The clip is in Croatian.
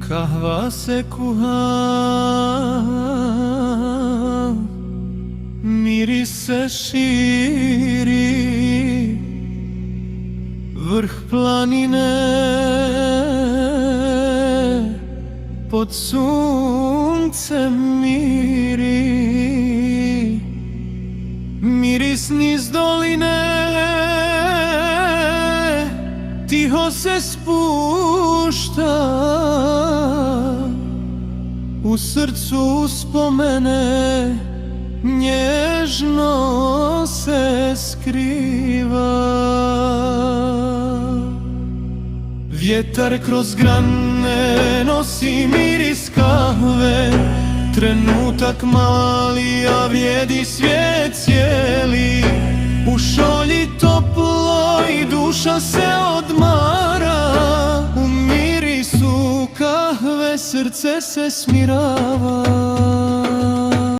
Kahva se kuha, miris se širi, vrh planine pod suncem miri, miris niz doline tiho se spušta, u srcu uspomene nježno se skriva. Vjetar kroz grane nosi miris kahve, trenutak mali, a vrijedi svijet cijeli. U šolji toplo i duša se odmara, u mirisu kahve srce se smirava.